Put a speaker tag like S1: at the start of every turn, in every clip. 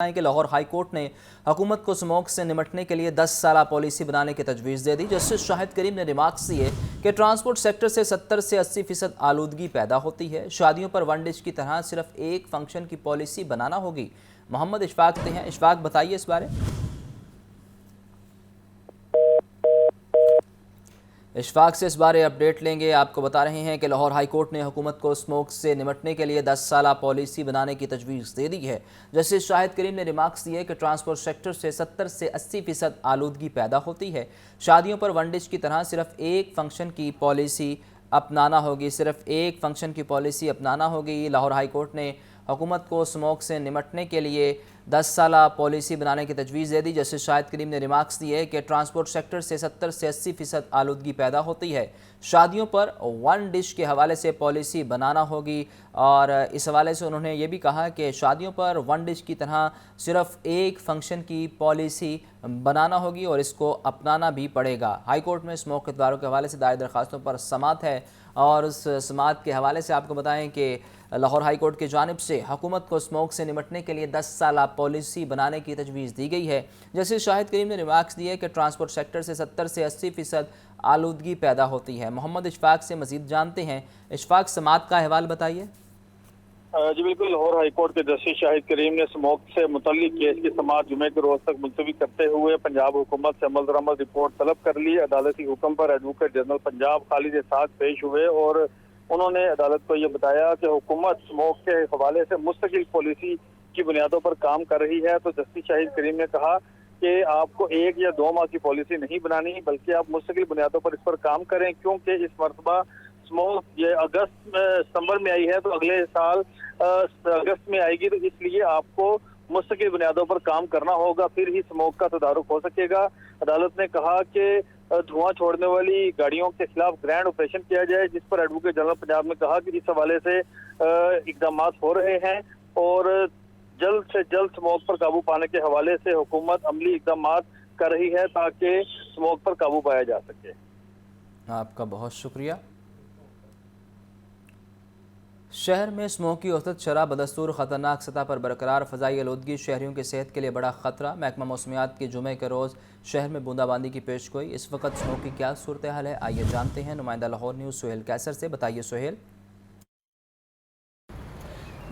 S1: کہ Lahore high court نے حکومت کو اسموگ سے نمٹنے کے لیے 10 سالہ پالیسی بنانے کی تجویز دے دی۔ جسٹس شاہد کریم نے ریمارکس دیے کہ ٹرانسپورٹ سیکٹر سے 70 سے 80% آلودگی پیدا ہوتی ہے۔ شادیوں پر ون ڈش کی طرح صرف ایک فنکشن کی پالیسی بنانا ہوگی۔ محمد اشفاق ہیں، اشفاق بتائیے اس بارے۔ اشفاق سے اس بارے اپڈیٹ لیں گے۔ آپ کو بتا رہے ہیں کہ لاہور ہائی کورٹ نے حکومت کو اسموگ سے نمٹنے کے لیے 10 سالہ پالیسی بنانے کی تجویز دے دی ہے۔ جسٹس شاہد کریم نے ریمارکس دیے کہ ٹرانسپورٹ سیکٹر سے 70 سے 80% آلودگی پیدا ہوتی ہے۔ شادیوں پر ون ڈش کی طرح صرف ایک فنکشن کی پالیسی اپنانا ہوگی۔ لاہور ہائی کورٹ نے حکومت کو اسموگ سے نمٹنے کے لیے 10 سالہ پالیسی بنانے کی تجویز دے دی۔ جسٹس شاہد کریم نے ریمارکس دیے کہ ٹرانسپورٹ سیکٹر سے 70 سے 80% آلودگی پیدا ہوتی ہے۔ شادیوں پر ون ڈش کے حوالے سے پالیسی بنانا ہوگی، اور اس حوالے سے انہوں نے یہ بھی کہا کہ شادیوں پر ون ڈش کی طرح صرف ایک فنکشن کی پالیسی بنانا ہوگی اور اس کو اپنانا بھی پڑے گا۔ ہائی کورٹ میں اسموگ کے ادواروں کے حوالے سے دائر درخواستوں پر سماعت ہے، اور اس سماعت کے حوالے سے آپ کو بتائیں کہ لاہور ہائی کورٹ کی جانب سے حکومت کو اسموگ سے نمٹنے کے لیے 10 سالہ پالیسی بنانے کی تجویز دی گئی ہے۔ جسٹس شاہد کریم نے ریمارکس دیے کہ ٹرانسپورٹ سیکٹر سے 70 سے 80% آلودگی پیدا ہوتی ہے۔ محمد اشفاق سے مزید جانتے ہیں۔ اشفاق، سماعت کا احوال بتائیے۔
S2: جی بالکل، لاہور ہائی کورٹ کے جسٹس شاہد کریم نے اسموگ سے متعلق کیس کی سماعت جمعے کے روز تک ملتوی کرتے ہوئے پنجاب حکومت سے عمل درآمد رپورٹ طلب کر لی۔ عدالتی حکم پر ایڈوکیٹ جنرل پنجاب خالد احساس پیش ہوئے اور انہوں نے عدالت کو یہ بتایا کہ حکومت اسموگ کے حوالے سے مستقل پالیسی کی بنیادوں پر کام کر رہی ہے۔ تو جسٹس شاہد کریم نے کہا کہ آپ کو 1 یا 2 ماہ کی پالیسی نہیں بنانی، بلکہ آپ مستقل بنیادوں پر اس پر کام کریں، کیونکہ اس مرتبہ اسموگ یہ ستمبر میں آئی ہے تو اگلے سال اگست میں آئے گی، تو اس لیے آپ کو مستقل بنیادوں پر کام کرنا ہوگا، پھر ہی اسموگ کا تدارک ہو سکے گا۔ عدالت نے کہا کہ دھواں چھوڑنے والی گاڑیوں کے خلاف گرینڈ آپریشن کیا جائے، جس پر ایڈوکیٹ جنرل پنجاب نے کہا کہ اس حوالے سے اقدامات ہو رہے ہیں اور جلد سے جلد اسموگ پر قابو پانے کے حوالے سے حکومت عملی اقدامات کر رہی ہے تاکہ اسموگ پر قابو پایا جا سکے۔
S1: آپ کا بہت شکریہ۔ شہر میں اسموگ کی اوسط شرح بدستور خطرناک سطح پر برقرار، فضائی آلودگی شہریوں کی صحت کے لیے بڑا خطرہ۔ محکمہ موسمیات کے جمعے کے روز شہر میں بوندا باندی کی پیش گوئی۔ اس وقت اسموگ کی کیا صورتحال ہے، آئیے جانتے ہیں نمائندہ لاہور نیوز سہیل کیسر سے۔ بتائیے سہیل۔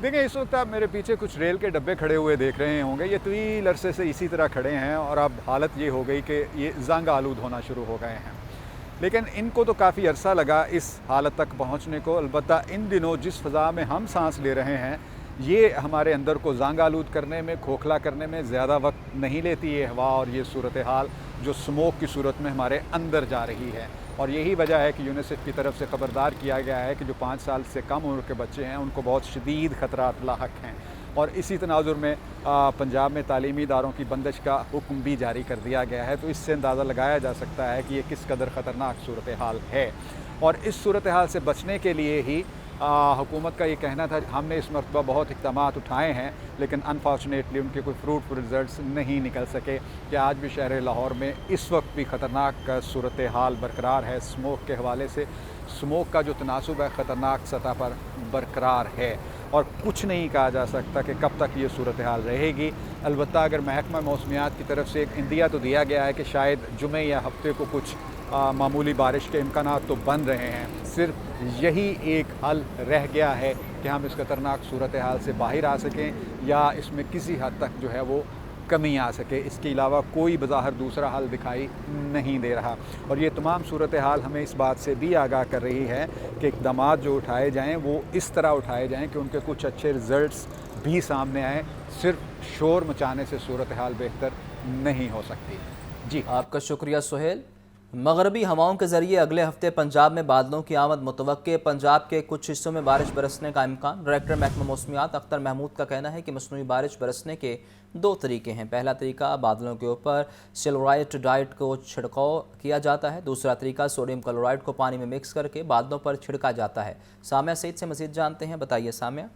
S3: دیکھیں، اس وقت آپ میرے پیچھے کچھ ریل کے ڈبے کھڑے ہوئے دیکھ رہے ہوں گے۔ یہ طویل عرصے سے اسی طرح کھڑے ہیں اور اب حالت یہ ہو گئی کہ یہ زنگ آلود ہونا شروع ہو گئے ہیں، لیکن ان کو تو کافی عرصہ لگا اس حالت تک پہنچنے کو۔ البتہ ان دنوں جس فضا میں ہم سانس لے رہے ہیں، یہ ہمارے اندر کو زنگ آلود کرنے میں، کھوکھلا کرنے میں زیادہ وقت نہیں لیتی یہ ہوا اور یہ صورتحال جو اسموگ کی صورت میں ہمارے اندر جا رہی ہے۔ اور یہی وجہ ہے کہ یونیسیف کی طرف سے خبردار کیا گیا ہے کہ جو 5 سال سے کم عمر کے بچے ہیں ان کو بہت شدید خطرات لاحق ہیں، اور اسی تناظر میں پنجاب میں تعلیمی اداروں کی بندش کا حکم بھی جاری کر دیا گیا ہے۔ تو اس سے اندازہ لگایا جا سکتا ہے کہ یہ کس قدر خطرناک صورتحال ہے، اور اس صورتحال سے بچنے کے لیے ہی حکومت کا یہ کہنا تھا ہم نے اس مرتبہ بہت اقدامات اٹھائے ہیں، لیکن انفارچونیٹلی ان کے کوئی فروٹفل رزلٹس نہیں نکل سکے کہ آج بھی شہر لاہور میں اس وقت بھی خطرناک صورتحال برقرار ہے۔ اسموگ کے حوالے سے اسموگ کا جو تناسب ہے خطرناک سطح پر برقرار ہے، اور کچھ نہیں کہا جا سکتا کہ کب تک یہ صورتحال رہے گی۔ البتہ اگر محکمہ موسمیات کی طرف سے ایک عندیہ تو دیا گیا ہے کہ شاید جمعے یا ہفتے کو کچھ معمولی بارش کے امکانات تو بن رہے ہیں، صرف یہی ایک حل رہ گیا ہے کہ ہم اس خطرناک صورتحال سے باہر آ سکیں یا اس میں کسی حد تک جو ہے وہ کمی آ سکے۔ اس کے علاوہ کوئی بظاہر دوسرا حل دکھائی نہیں دے رہا، اور یہ تمام صورتحال ہمیں اس بات سے بھی آگاہ کر رہی ہے کہ اقدامات جو اٹھائے جائیں وہ اس طرح اٹھائے جائیں کہ ان کے کچھ اچھے رزلٹس بھی سامنے آئیں۔ صرف شور مچانے سے صورتحال بہتر نہیں ہو سکتی۔ جی،
S1: آپ کا شکریہ سہیل۔ مغربی ہواؤں کے ذریعے اگلے ہفتے پنجاب میں بادلوں کی آمد متوقع، پنجاب کے کچھ حصوں میں بارش برسنے کا امکان۔ ڈائریکٹر محکمہ موسمیات اختر محمود کا کہنا ہے کہ مصنوعی بارش برسنے کے 2 طریقے ہیں۔ پہلا طریقہ بادلوں کے اوپر سلورائٹ ڈائٹ کو چھڑکاؤ کیا جاتا ہے، دوسرا طریقہ سوڈیم کلورائڈ کو پانی میں مکس کر کے بادلوں پر چھڑکا جاتا ہے۔ سامعہ سعید سے مزید جانتے ہیں۔ بتائیے سامعہ۔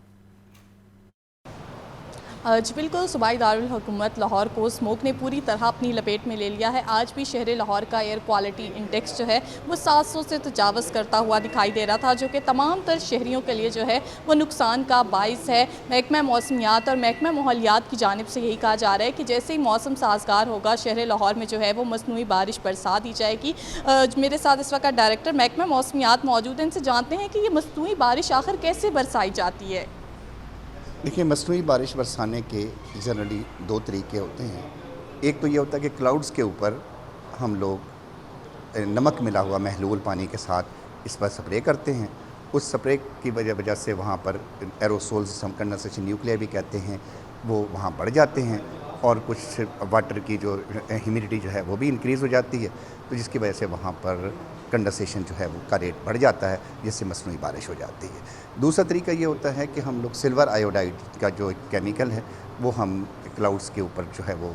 S4: जी बिल्कुल, सूबाई दारुल हुकूमत लाहौर को स्मोक ने पूरी तरह अपनी लपेट में ले लिया है। आज भी शहर लाहौर का एयर क्वालिटी इंडेक्स जो है वो 700 से तजावज़ करता हुआ दिखाई दे रहा था, जो कि तमाम तर शहरियों के लिए जो है वो नुकसान का बाइस है। महकमा मौसमियात और महकमा माहौलियात की जानिब से यही कहा जा रहा है कि जैसे ही मौसम साजगार होगा शहर लाहौर में जो है वो मसनूई बारिश बरसा दी जाएगी। मेरे साथ इस वक्त डायरेक्टर महकमा मौसमियात मौजूद हैं, इनसे जानते हैं कि ये मसनूई बारिश आखिर कैसे बरसाई जाती है।
S5: देखिए, मसनूई बारिश बरसाने के जनरली दो तरीके होते हैं। एक तो ये होता है कि क्लाउड्स के ऊपर हम लोग नमक मिला हुआ महलूल पानी के साथ इस पर स्प्रे करते हैं। उस स्प्रे की वजह से वहाँ पर एरोसोल्स, हम कंडेंसेशन न्यूक्लियर भी कहते हैं, वो वहाँ बढ़ जाते हैं और कुछ वाटर की जो ह्यूमिडिटी जो है वो भी इंक्रीज़ हो जाती है, तो जिसकी वजह से वहाँ पर कंडेंसेशन जो है वो का रेट बढ़ जाता है, जिससे मसनूई बारिश हो जाती है। दूसरा तरीका ये होता है कि हम लोग सिल्वर आयोडाइड का जो केमिकल है वो हम क्लाउड्स के ऊपर जो है वो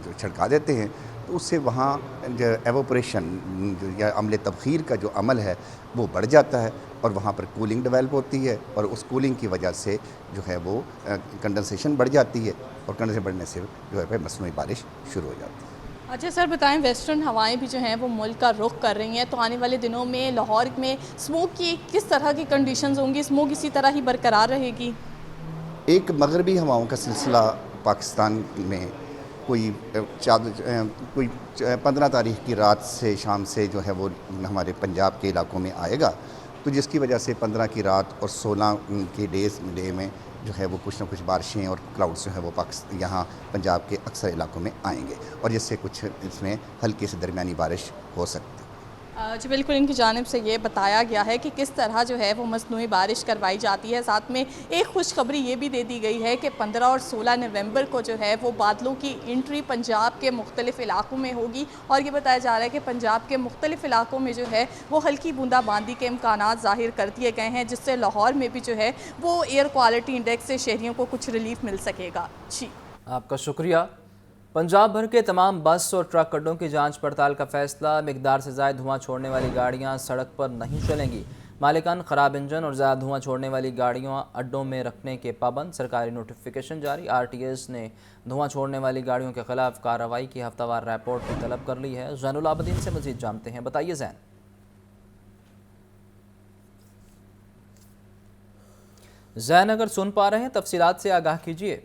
S5: जो छिड़का देते हैं, तो उससे वहाँ जो एवोपरेशन या अमल तबखीर का जो अमल है वो बढ़ जाता है और वहाँ पर कूलिंग डेवलप होती है और उस कूलिंग की वजह से जो है वो कंडेंसेशन बढ़ जाती है और कंडेंसेशन बढ़ने से जो है मसनूई बारिश शुरू हो जाती है।
S4: अच्छा सर, बताएं, वेस्टर्न हवाएं भी जो हैं वो मुल्क का रुख कर रही हैं, तो आने वाले दिनों में लाहौर में स्मोक की किस तरह की कंडीशंस होंगी? स्मोक इसी तरह ही बरकरार रहेगी?
S5: एक मगरबी हवाओं का सिलसिला पाकिस्तान में कोई 15 तारीख की रात से शाम से जो है वो हमारे पंजाब के इलाकों में आएगा, तो जिसकी वजह से 15 की रात और 16 के डे में जो है वो कुछ ना कुछ बारिशें और क्लाउड्स जो है वो यहाँ पंजाब के अक्सर इलाकों में आएंगे और जिससे कुछ इसमें हल्की से दरमियानी बारिश हो सकती है।
S4: जी बिल्कुल, इनकी जानिब से ये बताया गया है कि किस तरह जो है वो मसनूई बारिश करवाई जाती है। साथ में एक खुशखबरी ये भी दे दी गई है कि 15 और 16 नवंबर को जो है वो बादलों की एंट्री पंजाब के मुख्तलिफ इलाकों में होगी और ये बताया जा रहा है कि पंजाब के मुख्तलिफ इलाकों में जो है वो हल्की बूंदाबांदी के इम्कानात ज़ाहिर कर दिए गए हैं, जिससे लाहौर में भी जो है वो एयर क्वालिटी इंडेक्स से शहरियों को कुछ रिलीफ मिल सकेगा। जी
S1: आपका शुक्रिया। पंजाब भर के तमाम बस और ट्रक अड्डों की जांच पड़ताल का फैसला। मिकदार से ज़ायद धुआं छोड़ने वाली गाड़ियां सड़क पर नहीं चलेंगी। मालिकान ख़राब इंजन और ज़्यादा धुआं छोड़ने वाली गाड़ियां अड्डों में रखने के पाबंद। सरकारी नोटिफिकेशन जारी। RTS ने धुआं छोड़ने वाली गाड़ियों के खिलाफ कार्रवाई की हफ्तावार रिपोर्ट भी तलब कर ली है। ज़ैनुल आबदीन से मज़ीद जानते हैं। बताइए ज़ैन। ज़ैन, अगर सुन पा रहे हैं तफसीलात से आगाह कीजिए।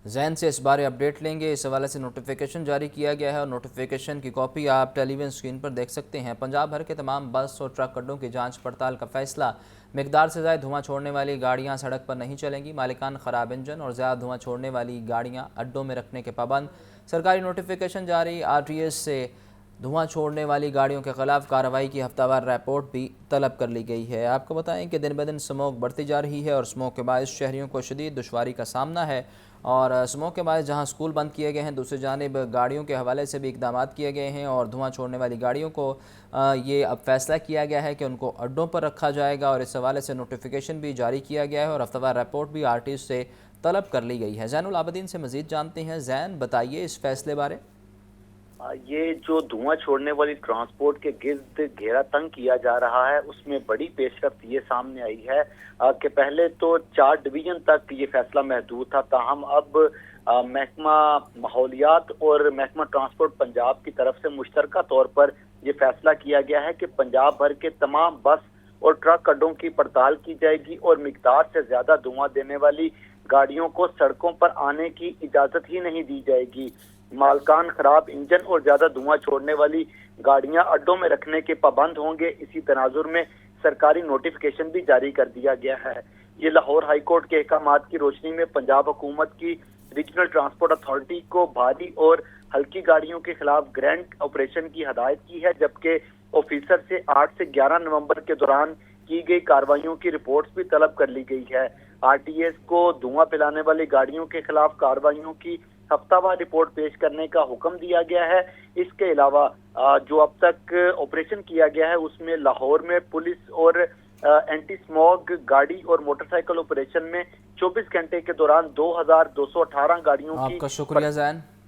S1: ज़ैन से इस बारे अपडेट लेंगे। इस हवाले से नोटिफिकेशन जारी किया गया है और नोटिफिकेशन की कॉपी आप टेलीविजन स्क्रीन पर देख सकते हैं। पंजाब भर के तमाम बस और ट्रक अड्डों की जांच पड़ताल का फैसला। मिकदार से ज़्यादा धुआं छोड़ने वाली गाड़ियां सड़क पर नहीं चलेंगी। मालिकान ख़राब इंजन और ज़्यादा धुआं छोड़ने वाली गाड़ियां अड्डों में रखने के पाबंद। सरकारी नोटिफिकेशन जारी। RTS से धुआं छोड़ने वाली गाड़ियों के खिलाफ कार्रवाई की हफ्तावार रिपोर्ट भी तलब कर ली गई है। आपको बताएं कि दिन ब दिन स्मोक बढ़ती जा रही है और स्मोक के बायस शहरियों को शदीद दुश्वारी का सामना है और स्मोक के बायस जहां स्कूल बंद किए गए हैं, दूसरी जानिब गाड़ियों के हवाले से भी इकदाम किए गए हैं और धुआं छोड़ने वाली गाड़ियों को ये अब फैसला किया गया है कि उनको अड्डों पर रखा जाएगा और इस हवाले से नोटिफिकेशन भी जारी किया गया है और हफ्तावार रिपोर्ट भी RTS से तलब कर ली गई है। ज़ैनुल आबदीन से मज़ीद जानते हैं। ज़ैन, बताइए इस फैसले बारे।
S6: ये जो धुआं छोड़ने वाली ट्रांसपोर्ट के गिर्द घेरा तंग किया जा रहा है, उसमें बड़ी पेशरफ्त ये सामने आई है कि पहले तो 4 डिवीजन तक ये फैसला महदूद था, ताहम अब महकमा माहौलियात और महकमा ट्रांसपोर्ट पंजाब की तरफ से मुश्तरका तौर पर ये फैसला किया गया है कि पंजाब भर के तमाम बस और ट्रक अड्डों की पड़ताल की जाएगी और मिकदार से ज्यादा धुआं देने वाली गाड़ियों को सड़कों पर आने की इजाजत ही नहीं दी जाएगी। मालकान खराब इंजन और ज्यादा धुआं छोड़ने वाली गाड़ियां अड्डों में रखने के पाबंद होंगे। इसी तनाजुर में सरकारी नोटिफिकेशन भी जारी कर दिया गया है। ये लाहौर हाई कोर्ट के अहकामात की रोशनी में पंजाब हुकूमत की रीजनल ट्रांसपोर्ट अथॉरिटी को भारी और हल्की गाड़ियों के खिलाफ ग्रैंड ऑपरेशन की हदायत की है, जबकि ऑफिसर से 8 से 11 नवंबर के दौरान की गई कार्रवाइयों की रिपोर्ट्स भी तलब कर ली गई है। RTS को धुआं फैलाने वाली गाड़ियों के खिलाफ कार्रवाइयों की हफ्तावार रिपोर्ट पेश करने का हुक्म दिया गया है। इसके अलावा जो अब तक ऑपरेशन किया गया है उसमें लाहौर में पुलिस और एंटी स्मॉग गाड़ी और मोटरसाइकिल ऑपरेशन में 24 घंटे के दौरान 2218 गाड़ियों की।
S1: आपका शुक्रिया ज़ैन।